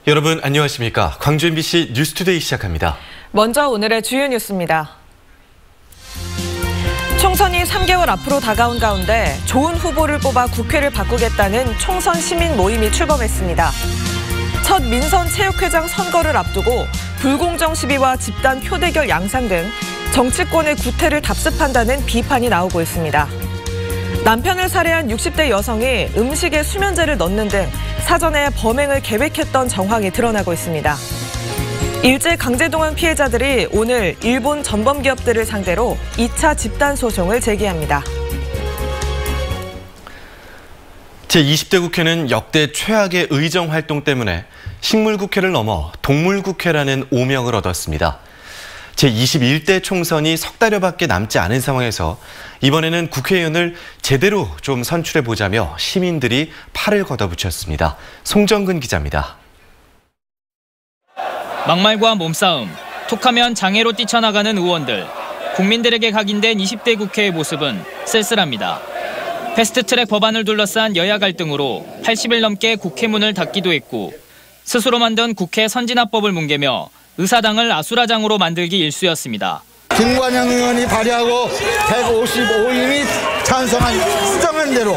여러분 안녕하십니까? 광주 MBC 뉴스투데이 시작합니다. 먼저 오늘의 주요 뉴스입니다. 총선이 3개월 앞으로 다가온 가운데 좋은 후보를 뽑아 국회를 바꾸겠다는 총선 시민 모임이 출범했습니다. 첫 민선 체육회장 선거를 앞두고 불공정 시비와 집단 표대결 양상 등 정치권의 구태를 답습한다는 비판이 나오고 있습니다. 남편을 살해한 60대 여성이 음식에 수면제를 넣는 등 사전에 범행을 계획했던 정황이 드러나고 있습니다. 일제 강제동원 피해자들이 오늘 일본 전범 기업들을 상대로 2차 집단 소송을 제기합니다. 제20대 국회는 역대 최악의 의정 활동 때문에 식물국회를 넘어 동물국회라는 오명을 얻었습니다. 제21대 총선이 석 달여밖에 남지 않은 상황에서 이번에는 국회의원을 제대로 좀 선출해보자며 시민들이 팔을 걷어붙였습니다. 송정근 기자입니다. 막말과 몸싸움, 톡하면 장애로 뛰쳐나가는 의원들, 국민들에게 각인된 20대 국회의 모습은 쓸쓸합니다. 패스트트랙 법안을 둘러싼 여야 갈등으로 80일 넘게 국회 문을 닫기도 했고 스스로 만든 국회 선진화법을 뭉개며 의사당을 아수라장으로 만들기 일쑤였습니다. 김관영 의원이 발의하고 155인이 찬성한 수정한 대로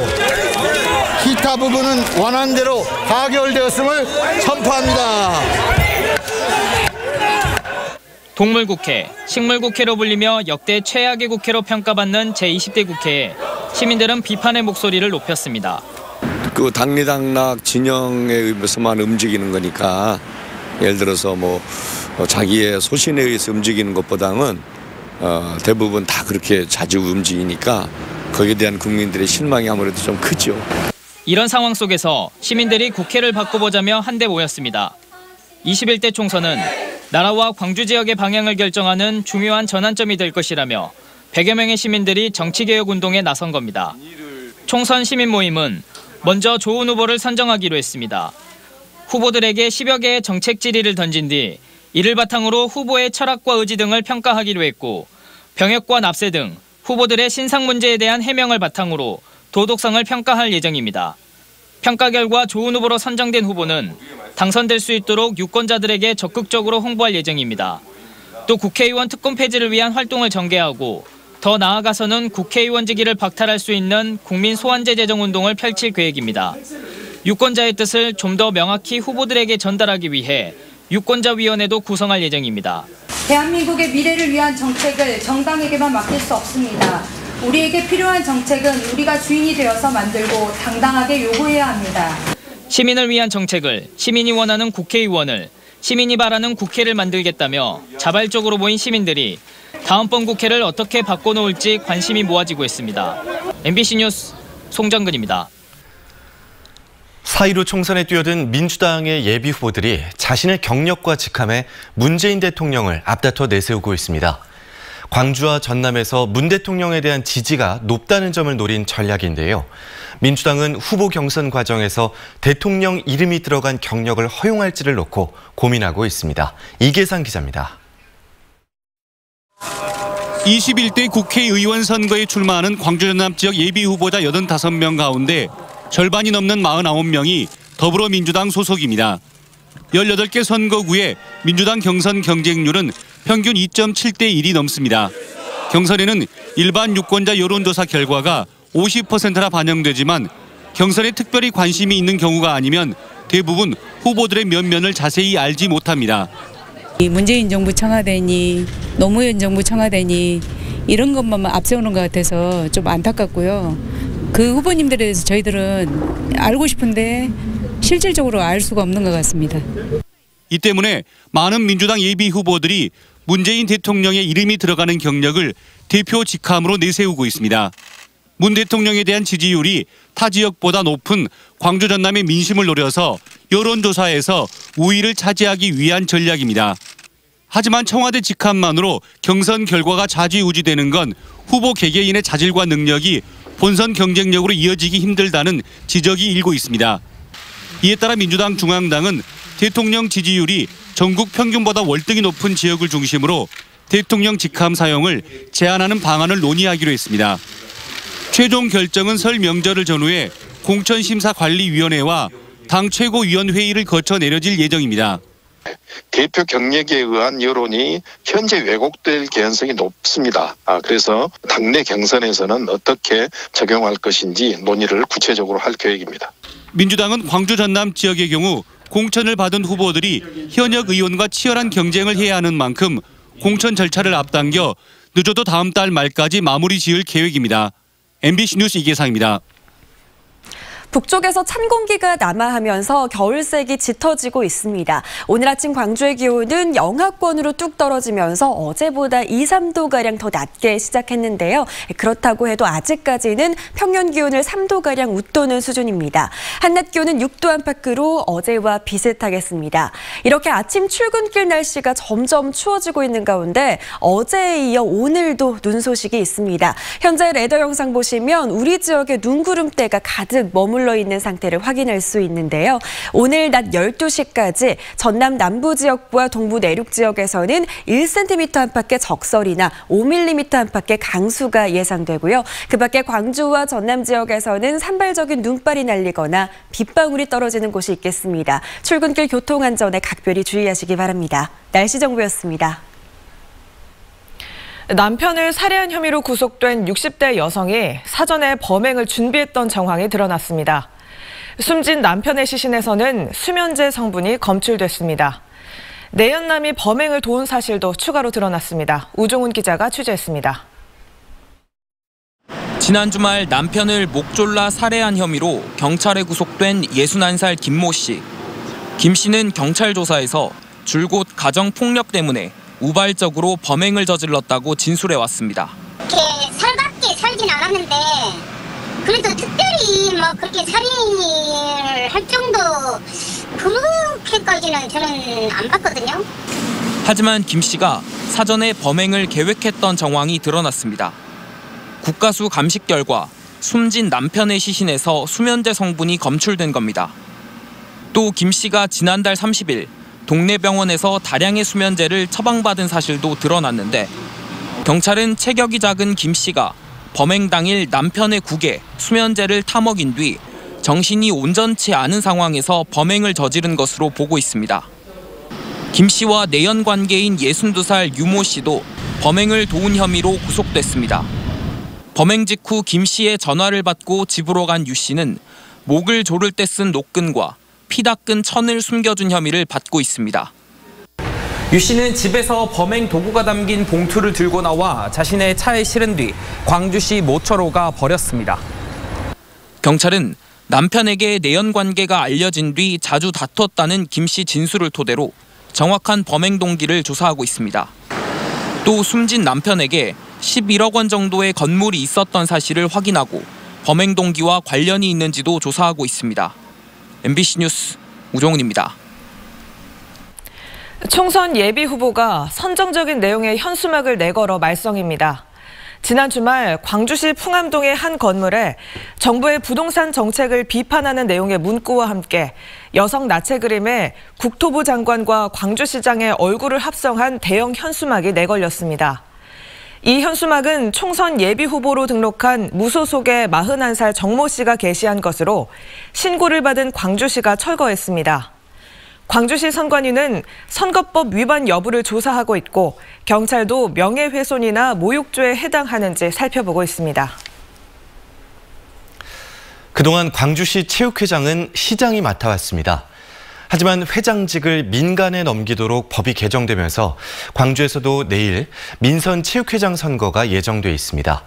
기타 부분은 원안대로 가결되었음을 선포합니다. 동물국회, 식물국회로 불리며 역대 최악의 국회로 평가받는 제20대 국회에 시민들은 비판의 목소리를 높였습니다. 그 당리당락 진영에 의해서만 움직이는 거니까 예를 들어서 자기의 소신에 의해서 움직이는 것보다는 대부분 다 그렇게 자주 움직이니까 거기에 대한 국민들의 실망이 아무래도 좀 크죠. 이런 상황 속에서 시민들이 국회를 바꿔보자며 한데 모였습니다. 21대 총선은 나라와 광주 지역의 방향을 결정하는 중요한 전환점이 될 것이라며 100여 명의 시민들이 정치개혁 운동에 나선 겁니다. 총선 시민 모임은 먼저 좋은 후보를 선정하기로 했습니다. 후보들에게 10여 개의 정책 질의를 던진 뒤 이를 바탕으로 후보의 철학과 의지 등을 평가하기로 했고 병역과 납세 등 후보들의 신상 문제에 대한 해명을 바탕으로 도덕성을 평가할 예정입니다. 평가 결과 좋은 후보로 선정된 후보는 당선될 수 있도록 유권자들에게 적극적으로 홍보할 예정입니다. 또 국회의원 특권 폐지를 위한 활동을 전개하고 더 나아가서는 국회의원직위를 박탈할 수 있는 국민 소환제 제정 운동을 펼칠 계획입니다. 유권자의 뜻을 좀 더 명확히 후보들에게 전달하기 위해 유권자위원회도 구성할 예정입니다. 대한민국의 미래를 위한 정책을 정당에게만 맡길 수 없습니다. 우리에게 필요한 정책은 우리가 주인이 되어서 만들고 당당하게 요구해야 합니다. 시민을 위한 정책을, 시민이 원하는 국회의원을, 시민이 바라는 국회를 만들겠다며 자발적으로 모인 시민들이 다음번 국회를 어떻게 바꿔놓을지 관심이 모아지고 있습니다. MBC 뉴스 송정근입니다. 4.15 총선에 뛰어든 민주당의 예비 후보들이 자신의 경력과 직함에 문재인 대통령을 앞다퉈 내세우고 있습니다. 광주와 전남에서 문 대통령에 대한 지지가 높다는 점을 노린 전략인데요. 민주당은 후보 경선 과정에서 대통령 이름이 들어간 경력을 허용할지를 놓고 고민하고 있습니다. 이계상 기자입니다. 21대 국회의원 선거에 출마하는 광주 전남 지역 예비 후보자 85명 가운데 절반이 넘는 49명이 더불어민주당 소속입니다. 18개 선거구의 민주당 경선 경쟁률은 평균 2.7대 1이 넘습니다. 경선에는 일반 유권자 여론조사 결과가 50%나 반영되지만 경선에 특별히 관심이 있는 경우가 아니면 대부분 후보들의 면면을 자세히 알지 못합니다. 문재인 정부 청와대니 노무현 정부 청와대니 이런 것만 앞세우는 것 같아서 좀 안타깝고요. 그 후보님들에 대해서 저희들은 알고 싶은데 실질적으로 알 수가 없는 것 같습니다. 이 때문에 많은 민주당 예비 후보들이 문재인 대통령의 이름이 들어가는 경력을 대표 직함으로 내세우고 있습니다. 문 대통령에 대한 지지율이 타 지역보다 높은 광주 전남의 민심을 노려서 여론조사에서 우위를 차지하기 위한 전략입니다. 하지만 청와대 직함만으로 경선 결과가 좌지우지되는 건 후보 개개인의 자질과 능력이 본선 경쟁력으로 이어지기 힘들다는 지적이 일고 있습니다. 이에 따라 민주당 중앙당은 대통령 지지율이 전국 평균보다 월등히 높은 지역을 중심으로 대통령 직함 사용을 제한하는 방안을 논의하기로 했습니다. 최종 결정은 설 명절을 전후해 공천심사관리위원회와 당 최고위원회의를 거쳐 내려질 예정입니다. 대표 경력에 의한 여론이 현재 왜곡될 개연성이 높습니다. 그래서 당내 경선에서는 어떻게 적용할 것인지 논의를 구체적으로 할 계획입니다. 민주당은 광주 전남 지역의 경우 공천을 받은 후보들이 현역 의원과 치열한 경쟁을 해야 하는 만큼 공천 절차를 앞당겨 늦어도 다음 달 말까지 마무리 지을 계획입니다. MBC 뉴스 이계상입니다. 북쪽에서 찬 공기가 남하하면서 겨울색이 짙어지고 있습니다. 오늘 아침 광주의 기온은 영하권으로 뚝 떨어지면서 어제보다 2, 3도가량 더 낮게 시작했는데요. 그렇다고 해도 아직까지는 평년 기온을 3도가량 웃도는 수준입니다. 한낮 기온은 6도 안팎으로 어제와 비슷하겠습니다. 이렇게 아침 출근길 날씨가 점점 추워지고 있는 가운데 어제에 이어 오늘도 눈 소식이 있습니다. 현재 레더 영상 보시면 우리 지역에 눈구름대가 가득 머물러 있는 상태를 확인할 수 있는데요. 오늘 낮 12시까지 전남 남부 지역과 동부 내륙 지역에서는 1cm 안팎의 적설이나 5mm 안팎의 강수가 예상되고요. 그 밖에 광주와 전남 지역에서는 산발적인 눈발이 날리거나 빗방울이 떨어지는 곳이 있겠습니다. 출근길 교통안전에 각별히 주의하시기 바랍니다. 날씨 정보였습니다. 남편을 살해한 혐의로 구속된 60대 여성이 사전에 범행을 준비했던 정황이 드러났습니다. 숨진 남편의 시신에서는 수면제 성분이 검출됐습니다. 내연남이 범행을 도운 사실도 추가로 드러났습니다. 우종훈 기자가 취재했습니다. 지난 주말 남편을 목 졸라 살해한 혐의로 경찰에 구속된 61살 김모 씨. 김 씨는 경찰 조사에서 줄곧 가정폭력 때문에 우발적으로 범행을 저질렀다고 진술해왔습니다. 그렇게 살갑게 살진 않았는데 그래도 특별히 뭐 그렇게 살인을 할 정도 그렇게까지는 저는 안 봤거든요. 하지만 김 씨가 사전에 범행을 계획했던 정황이 드러났습니다. 국가수 감식 결과 숨진 남편의 시신에서 수면제 성분이 검출된 겁니다. 또 김 씨가 지난달 30일 동네 병원에서 다량의 수면제를 처방받은 사실도 드러났는데 경찰은 체격이 작은 김 씨가 범행 당일 남편의 국에 수면제를 타먹인 뒤 정신이 온전치 않은 상황에서 범행을 저지른 것으로 보고 있습니다. 김 씨와 내연 관계인 62살 유모 씨도 범행을 도운 혐의로 구속됐습니다. 범행 직후 김 씨의 전화를 받고 집으로 간 유 씨는 목을 조를 때 쓴 노끈과 피 닦은 천을 숨겨준 혐의를 받고 있습니다. 유 씨는 집에서 범행 도구가 담긴 봉투를 들고 나와 자신의 차에 실은 뒤 광주시 모처로 가 버렸습니다. 경찰은 남편에게 내연 관계가 알려진 뒤 자주 다퉜다는 김 씨 진술을 토대로 정확한 범행 동기를 조사하고 있습니다. 또 숨진 남편에게 11억 원 정도의 건물이 있었던 사실을 확인하고 범행 동기와 관련이 있는지도 조사하고 있습니다. MBC 뉴스 우종훈입니다. 총선 예비 후보가 선정적인 내용의 현수막을 내걸어 말썽입니다. 지난 주말 광주시 풍암동의 한 건물에 정부의 부동산 정책을 비판하는 내용의 문구와 함께 여성 나체 그림에 국토부 장관과 광주시장의 얼굴을 합성한 대형 현수막이 내걸렸습니다. 이 현수막은 총선 예비 후보로 등록한 무소속의 41살 정모 씨가 게시한 것으로 신고를 받은 광주시가 철거했습니다. 광주시 선관위는 선거법 위반 여부를 조사하고 있고 경찰도 명예훼손이나 모욕죄에 해당하는지 살펴보고 있습니다. 그동안 광주시 체육회장은 시장이 맡아왔습니다. 하지만 회장직을 민간에 넘기도록 법이 개정되면서 광주에서도 내일 민선체육회장 선거가 예정돼 있습니다.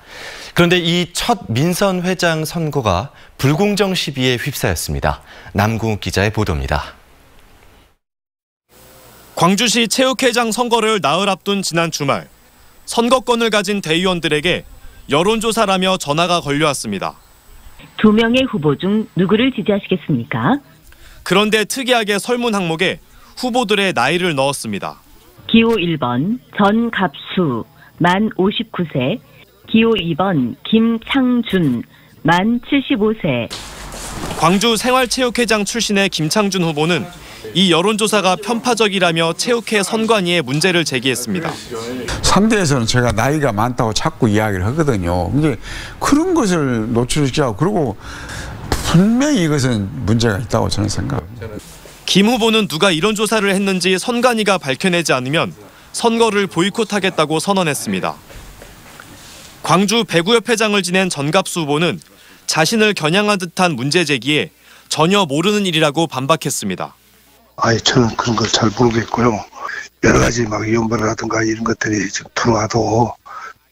그런데 이 첫 민선회장 선거가 불공정 시비에 휩싸였습니다. 남궁욱 기자의 보도입니다. 광주시 체육회장 선거를 나흘 앞둔 지난 주말, 선거권을 가진 대의원들에게 여론조사라며 전화가 걸려왔습니다. 2명의 후보 중 누구를 지지하시겠습니까? 그런데 특이하게 설문 항목에 후보들의 나이를 넣었습니다. 기호 1번 전갑수 만 59세, 기호 2번 김창준 만 75세. 광주 생활체육회장 출신의 김창준 후보는 이 여론조사가 편파적이라며 체육회 선관위에 문제를 제기했습니다. 3대에서는 제가 나이가 많다고 자꾸 이야기를 하거든요. 근데 그런 것을 노출시키고 그리고 분명히 이것은 문제가 있다고 저는 생각합니다. 김 후보는 누가 이런 조사를 했는지 선관위가 밝혀내지 않으면 선거를 보이콧하겠다고 선언했습니다. 광주 배구협회장을 지낸 전갑수 후보는 자신을 겨냥한 듯한 문제 제기에 전혀 모르는 일이라고 반박했습니다. 저는 그런 걸 잘 모르겠고요. 여러 가지 위험벌이라든가 이런 것들이 지금 들어와도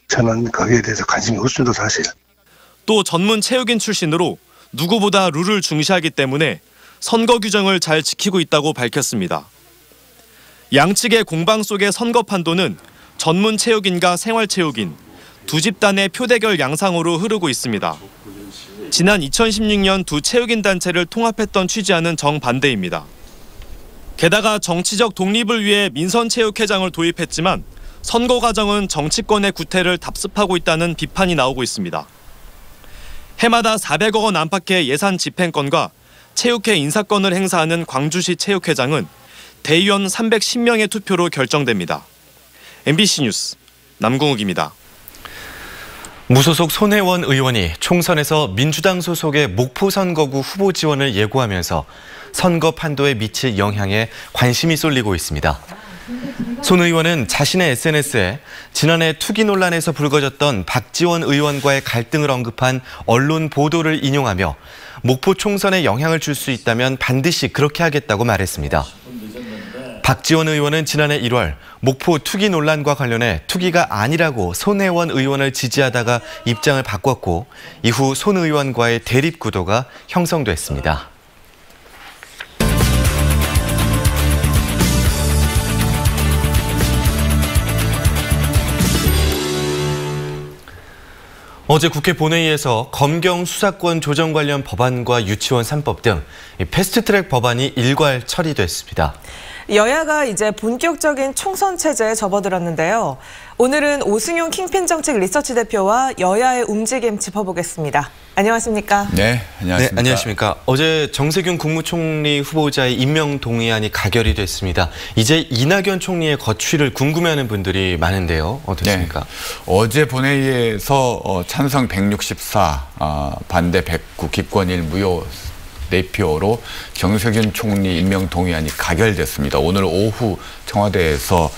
저는 거기에 대해서 관심이 없습니다, 사실. 또 전문 체육인 출신으로 누구보다 룰을 중시하기 때문에 선거 규정을 잘 지키고 있다고 밝혔습니다. 양측의 공방 속의 선거 판도는 전문 체육인과 생활체육인 두 집단의 표대결 양상으로 흐르고 있습니다. 지난 2016년 두 체육인 단체를 통합했던 취지와는 정반대입니다. 게다가 정치적 독립을 위해 민선체육회장을 도입했지만 선거 과정은 정치권의 구태를 답습하고 있다는 비판이 나오고 있습니다. 해마다 400억 원 안팎의 예산 집행권과 체육회 인사권을 행사하는 광주시 체육회장은 대의원 310명의 투표로 결정됩니다. MBC 뉴스 남궁욱입니다. 무소속 손혜원 의원이 총선에서 민주당 소속의 목포 선거구 후보 지원을 예고하면서 선거 판도에 미칠 영향에 관심이 쏠리고 있습니다. 손 의원은 자신의 SNS에 지난해 투기 논란에서 불거졌던 박지원 의원과의 갈등을 언급한 언론 보도를 인용하며 목포 총선에 영향을 줄 수 있다면 반드시 그렇게 하겠다고 말했습니다. 박지원 의원은 지난해 1월 목포 투기 논란과 관련해 투기가 아니라고 손혜원 의원을 지지하다가 입장을 바꿨고 이후 손 의원과의 대립 구도가 형성됐습니다. 어제 국회 본회의에서 검경 수사권 조정 관련 법안과 유치원 3법 등 패스트트랙 법안이 일괄 처리됐습니다. 여야가 이제 본격적인 총선 체제에 접어들었는데요. 오늘은 오승용 킹핀 정책 리서치 대표와 여야의 움직임 짚어보겠습니다. 안녕하십니까? 네, 안녕하십니까? 네, 안녕하십니까? 어제 정세균 국무총리 후보자의 임명 동의안이 가결이 됐습니다. 이제 이낙연 총리의 거취를 궁금해하는 분들이 많은데요. 어떻습니까? 네, 어제 본회의에서 찬성 164, 반대 109, 기권일 무효 4표로 정세균 총리 임명 동의안이 가결됐습니다. 오늘 오후 청와대에서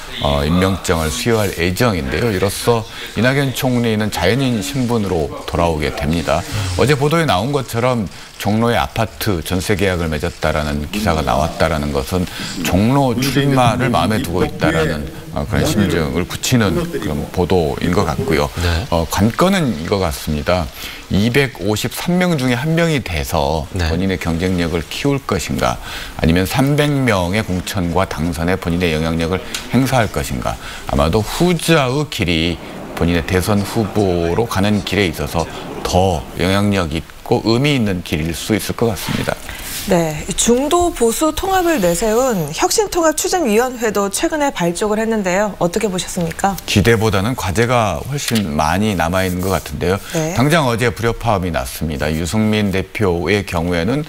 임명장을 수여할 예정인데요. 이로써 이낙연 총리는 자연인 신분으로 돌아오게 됩니다. 어제 보도에 나온 것처럼 종로의 아파트 전세 계약을 맺었다라는 기사가 나왔다라는 것은 종로 출마를 마음에 두고 있다라는 그런 심증을 굳히는 그런 보도인 것 같고요. 네. 관건은 이거 같습니다. 253명 중에 한 명이 돼서 본인의 경쟁력을 키울 것인가, 아니면 300명의 공천과 당선에 본인의 영향력을 행사할 것인가. 아마도 후자의 길이 본인의 대선 후보로 가는 길에 있어서 더 영향력 있고 의미 있는 길일 수 있을 것 같습니다. 네, 중도 보수 통합을 내세운 혁신통합추진위원회도 최근에 발족을 했는데요. 어떻게 보셨습니까? 기대보다는 과제가 훨씬 많이 남아있는 것 같은데요. 네. 당장 어제 불협화음이 났습니다. 유승민 대표의 경우에는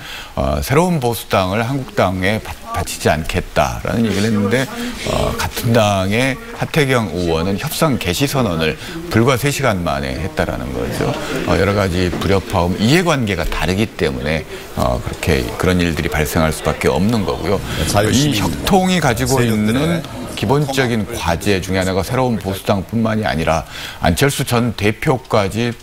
새로운 보수당을 한국당에 바치지 않겠다라는 얘기를 했는데 같은 당의 하태경 의원은 협상 개시 선언을 불과 3시간 만에 했다라는 거죠. 여러 가지 불협화음, 이해관계가 다르기 때문에 그렇게 그런 일들이 발생할 수밖에 없는 거고요. 이 혁통이 가지고 있는 기본적인 과제 중에 하나가 새로운 보수당뿐만이 아니라 안철수 전 대표까지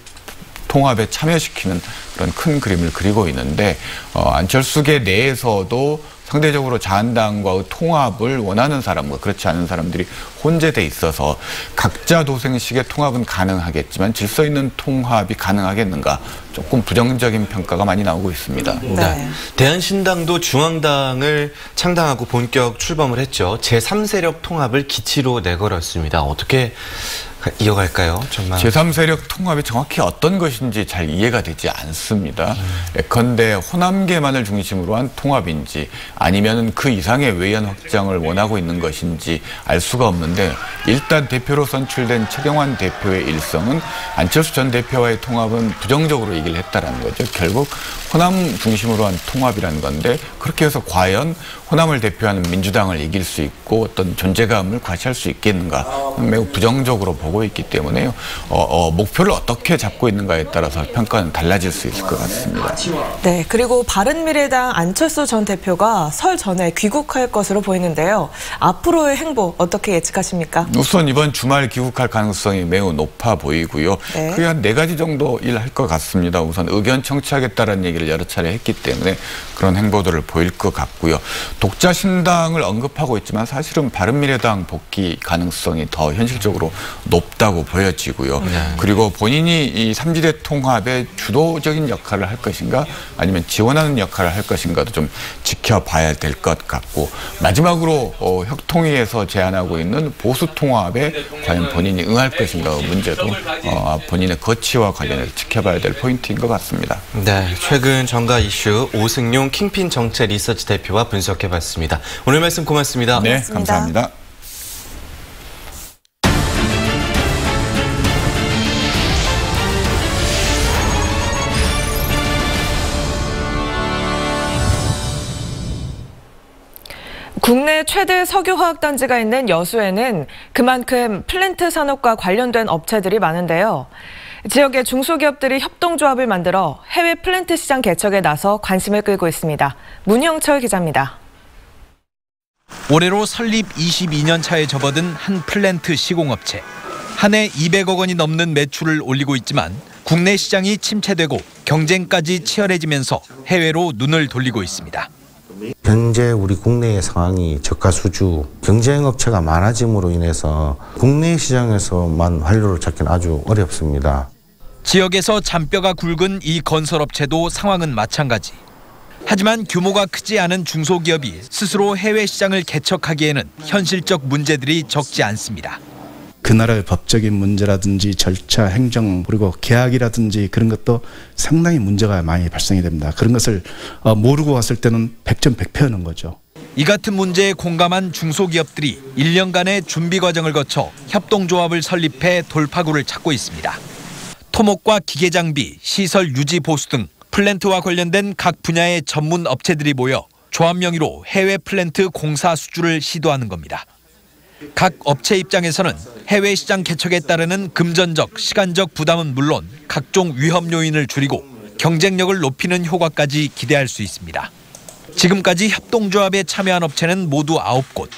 통합에 참여시키는 그런 큰 그림을 그리고 있는데 안철수계 내에서도 상대적으로 자한당과의 통합을 원하는 사람과 그렇지 않은 사람들이 혼재돼 있어서 각자 도생식의 통합은 가능하겠지만 질서 있는 통합이 가능하겠는가, 조금 부정적인 평가가 많이 나오고 있습니다. 네. 대한신당도 중앙당을 창당하고 본격 출범을 했죠. 제3세력 통합을 기치로 내걸었습니다. 어떻게 이어갈까요? 정말 제3세력 통합이 정확히 어떤 것인지 잘 이해가 되지 않습니다. 예컨대 호남계만을 중심으로 한 통합인지 아니면 그 이상의 외연 확장을 원하고 있는 것인지 알 수가 없는데, 일단 대표로 선출된 최경환 대표의 일성은 안철수 전 대표와의 통합은 부정적으로 얘기를 했다라는 거죠. 결국 호남 중심으로 한 통합이라는 건데, 그렇게 해서 과연 호남을 대표하는 민주당을 이길 수 있고 어떤 존재감을 과시할 수 있겠는가, 매우 부정적으로 보고 나오고 있기 때문에요. 목표를 어떻게 잡고 있는가에 따라서 평가는 달라질 수 있을 것 같습니다. 네, 그리고 바른미래당 안철수 전 대표가 설 전에 귀국할 것으로 보이는데요. 앞으로의 행보 어떻게 예측하십니까? 우선 이번 주말 귀국할 가능성이 매우 높아 보이고요. 네. 크게 한 4가지 정도 일할 것 같습니다. 우선 의견 청취하겠다는 얘기를 여러 차례 했기 때문에 그런 행보들을 보일 것 같고요. 독자 신당을 언급하고 있지만 사실은 바른미래당 복귀 가능성이 더 현실적으로 높다고 보여지고요. 그리고 본인이 이 3지대 통합의 주도적인 역할을 할 것인가 아니면 지원하는 역할을 할 것인가도 좀 지켜봐야 될 것 같고, 마지막으로 혁통위에서 제안하고 있는 보수 통합에 과연 본인이 응할 것인가 문제도 본인의 거취와 관련해서 지켜봐야 될 포인트인 것 같습니다. 네, 최근 정가 이슈 오승용 킹핀 정책 리서치 대표와 분석해봤습니다. 오늘 말씀 고맙습니다. 네, 감사합니다. 국내 최대 석유화학단지가 있는 여수에는 그만큼 플랜트 산업과 관련된 업체들이 많은데요. 지역의 중소기업들이 협동조합을 만들어 해외 플랜트 시장 개척에 나서 관심을 끌고 있습니다. 문형철 기자입니다. 올해로 설립 22년 차에 접어든 한 플랜트 시공업체. 한 해 200억 원이 넘는 매출을 올리고 있지만 국내 시장이 침체되고 경쟁까지 치열해지면서 해외로 눈을 돌리고 있습니다. 현재 우리 국내의 상황이 저가 수주, 경쟁 업체가 많아짐으로 인해서 국내 시장에서만 활로를 찾기는 아주 어렵습니다. 지역에서 잔뼈가 굵은 이 건설업체도 상황은 마찬가지. 하지만 규모가 크지 않은 중소기업이 스스로 해외 시장을 개척하기에는 현실적 문제들이 적지 않습니다. 그 나라의 법적인 문제라든지 절차, 행정, 그리고 계약이라든지 그런 것도 상당히 문제가 많이 발생이 됩니다. 그런 것을 모르고 왔을 때는 100점 100패하는 거죠. 이 같은 문제에 공감한 중소기업들이 1년간의 준비 과정을 거쳐 협동조합을 설립해 돌파구를 찾고 있습니다. 토목과 기계장비, 시설 유지 보수 등 플랜트와 관련된 각 분야의 전문 업체들이 모여 조합 명의로 해외 플랜트 공사 수주를 시도하는 겁니다. 각 업체 입장에서는 해외 시장 개척에 따르는 금전적, 시간적 부담은 물론 각종 위험 요인을 줄이고 경쟁력을 높이는 효과까지 기대할 수 있습니다. 지금까지 협동조합에 참여한 업체는 모두 9곳.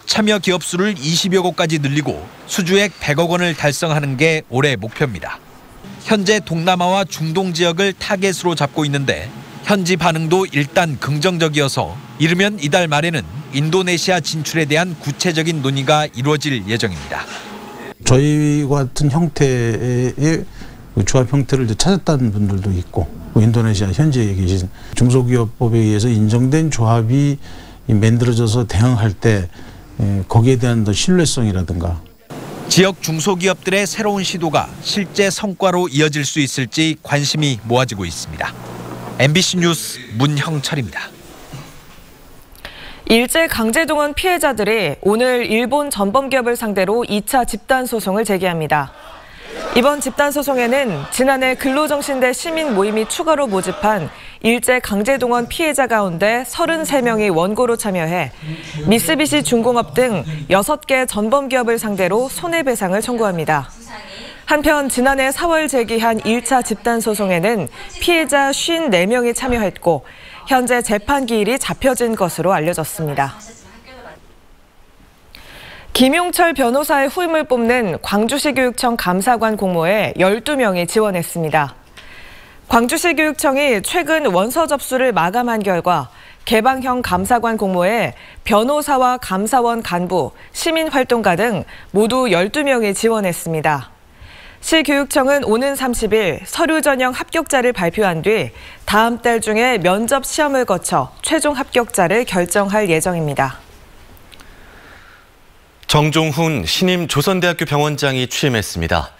참여 기업 수를 20여 곳까지 늘리고 수주액 100억 원을 달성하는 게 올해 목표입니다. 현재 동남아와 중동 지역을 타겟으로 잡고 있는데 현지 반응도 일단 긍정적이어서 이르면 이달 말에는 인도네시아 진출에 대한 구체적인 논의가 이루어질 예정입니다. 저희와 같은 형태의 조합 형태를 찾았다는 분들도 있고, 인도네시아 현지에 계신 중소기업법에 의해서 인정된 조합이 만들어져서 대응할 때 거기에 대한 더 신뢰성이라든가 지역 중소기업들의 새로운 시도가 실제 성과로 이어질 수 있을지 관심이 모아지고 있습니다. MBC 뉴스 문형철입니다. 일제강제동원 피해자들이 오늘 일본 전범기업을 상대로 2차 집단소송을 제기합니다. 이번 집단소송에는 지난해 근로정신대 시민 모임이 추가로 모집한 일제강제동원 피해자 가운데 33명이 원고로 참여해 미쓰비시 중공업 등 6개 전범기업을 상대로 손해배상을 청구합니다. 한편 지난해 4월 제기한 1차 집단소송에는 피해자 54명이 참여했고 현재 재판 기일이 잡혀진 것으로 알려졌습니다. 김용철 변호사의 후임을 뽑는 광주시 교육청 감사관 공모에 12명이 지원했습니다. 광주시 교육청이 최근 원서 접수를 마감한 결과 개방형 감사관 공모에 변호사와 감사원 간부, 시민활동가 등 모두 12명이 지원했습니다. 시교육청은 오는 30일 서류 전형 합격자를 발표한 뒤 다음 달 중에 면접 시험을 거쳐 최종 합격자를 결정할 예정입니다. 정종훈 신임 조선대학교 병원장이 취임했습니다.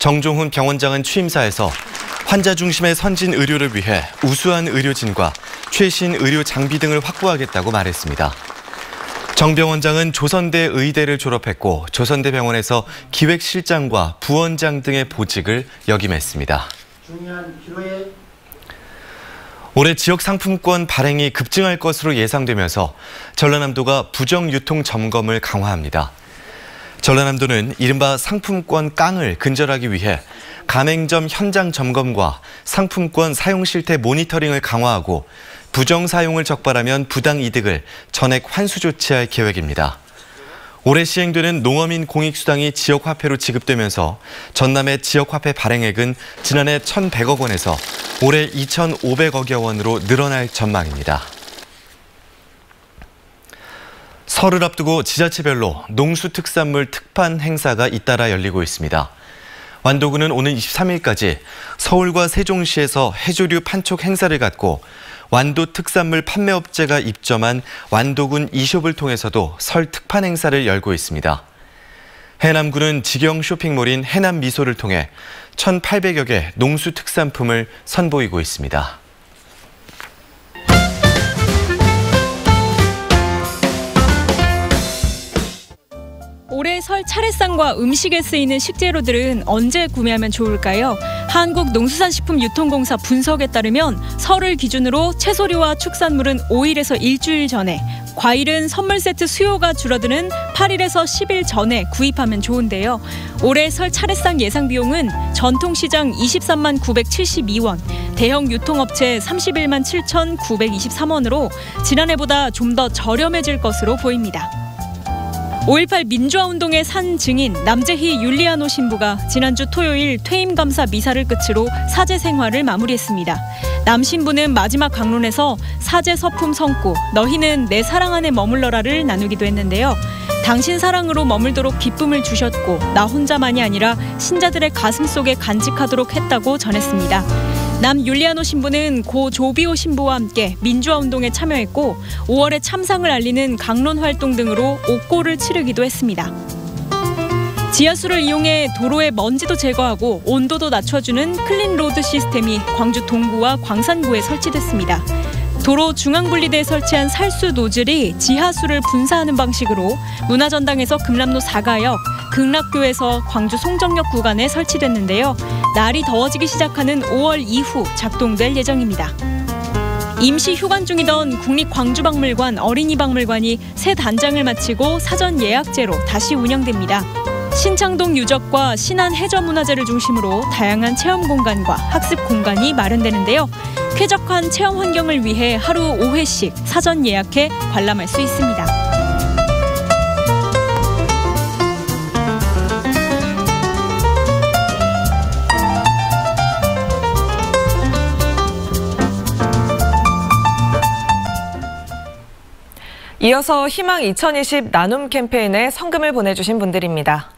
정종훈 병원장은 취임사에서 환자 중심의 선진 의료를 위해 우수한 의료진과 최신 의료 장비 등을 확보하겠다고 말했습니다. 정 병원장은 조선대 의대를 졸업했고 조선대병원에서 기획실장과 부원장 등의 보직을 역임했습니다. 올해 지역 상품권 발행이 급증할 것으로 예상되면서 전라남도가 부정 유통 점검을 강화합니다. 전라남도는 이른바 상품권 깡을 근절하기 위해 가맹점 현장 점검과 상품권 사용 실태 모니터링을 강화하고 부정 사용을 적발하면 부당 이득을 전액 환수 조치할 계획입니다. 올해 시행되는 농어민 공익수당이 지역화폐로 지급되면서 전남의 지역화폐 발행액은 지난해 1,100억 원에서 올해 2,500억여 원으로 늘어날 전망입니다. 설을 앞두고 지자체별로 농수특산물 특판 행사가 잇따라 열리고 있습니다. 완도군은 오는 23일까지 서울과 세종시에서 해조류 판촉 행사를 갖고 완도 특산물 판매업체가 입점한 완도군 이숍을 통해서도 설 특판 행사를 열고 있습니다. 해남군은 직영 쇼핑몰인 해남미소를 통해 1,800여 개 농수특산품을 선보이고 있습니다. 올해 설 차례상과 음식에 쓰이는 식재료들은 언제 구매하면 좋을까요? 한국농수산식품유통공사 분석에 따르면 설을 기준으로 채소류와 축산물은 5일에서 일주일 전에, 과일은 선물 세트 수요가 줄어드는 8일에서 10일 전에 구입하면 좋은데요. 올해 설 차례상 예상 비용은 전통시장 23만 972원, 대형 유통업체 31만 7,923원으로 지난해보다 좀 더 저렴해질 것으로 보입니다. 5.18 민주화운동의 산 증인 남재희 율리아노 신부가 지난주 토요일 퇴임 감사 미사를 끝으로 사제 생활을 마무리했습니다. 남 신부는 마지막 강론에서 사제 서품 성구 너희는 내 사랑 안에 머물러라를 나누기도 했는데요. 당신 사랑으로 머물도록 기쁨을 주셨고 나 혼자만이 아니라 신자들의 가슴 속에 간직하도록 했다고 전했습니다. 남 율리아노 신부는 고 조비오 신부와 함께 민주화운동에 참여했고 5월에 참상을 알리는 강론 활동 등으로 옥고를 치르기도 했습니다. 지하수를 이용해 도로의 먼지도 제거하고 온도도 낮춰주는 클린로드 시스템이 광주 동구와 광산구에 설치됐습니다. 도로 중앙분리대에 설치한 살수 노즐이 지하수를 분사하는 방식으로 문화전당에서 금남로 4가역, 극락교에서 광주 송정역 구간에 설치됐는데요. 날이 더워지기 시작하는 5월 이후 작동될 예정입니다. 임시 휴관 중이던 국립광주박물관 어린이박물관이 새 단장을 마치고 사전 예약제로 다시 운영됩니다. 신창동 유적과 신안 해저문화재를 중심으로 다양한 체험 공간과 학습 공간이 마련되는데요. 쾌적한 체험 환경을 위해 하루 5회씩 사전 예약해 관람할 수 있습니다. 이어서 희망 2020 나눔 캠페인에 성금을 보내주신 분들입니다.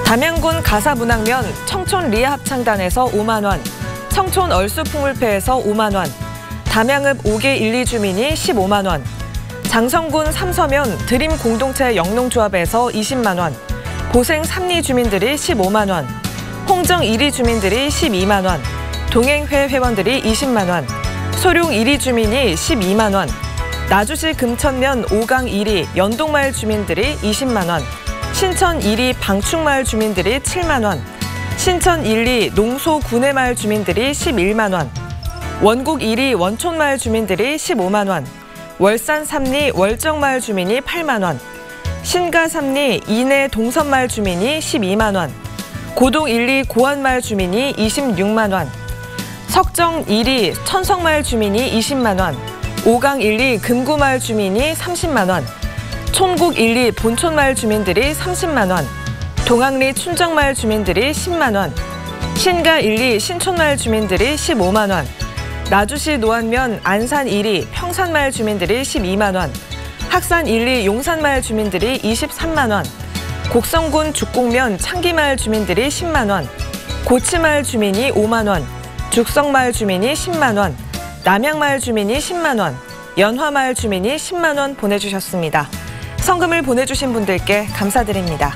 담양군 가사문학면 청촌 리아합창단에서 5만 원, 청촌 얼수풍물패에서 5만 원, 담양읍 5개 1, 2주민이 15만 원, 장성군 삼서면 드림 공동체 영농조합에서 20만 원, 고생 3리 주민들이 15만 원, 홍정 1위 주민들이 12만 원, 동행회 회원들이 20만 원, 소룡 1위 주민이 12만 원, 나주시 금천면 5강 1위 연동마을 주민들이 20만 원, 신천 1위 방충마을 주민들이 7만 원, 신천 1위 농소 구내마을 주민들이 11만 원, 원곡 1위 원촌마을 주민들이 15만 원, 월산 3리 월정마을 주민이 8만 원, 신가 3리 이내 동선마을 주민이 12만 원, 고동 1리 고안마을 주민이 26만 원, 석정 1위 천성마을 주민이 20만 원, 5강 1위 금구마을 주민이 30만 원, 촌국 1위 본촌마을 주민들이 30만 원, 동학리 춘정마을 주민들이 10만 원, 신가 1위 신촌마을 주민들이 15만 원, 나주시 노안면 안산 1위 평산마을 주민들이 12만 원, 학산 1위 용산마을 주민들이 23만 원, 곡성군 죽곡면 창기마을 주민들이 10만 원, 고치마을 주민이 5만 원, 죽성마을 주민이 10만 원, 남양마을 주민이 10만 원, 연화마을 주민이 10만 원 보내주셨습니다. 성금을 보내주신 분들께 감사드립니다.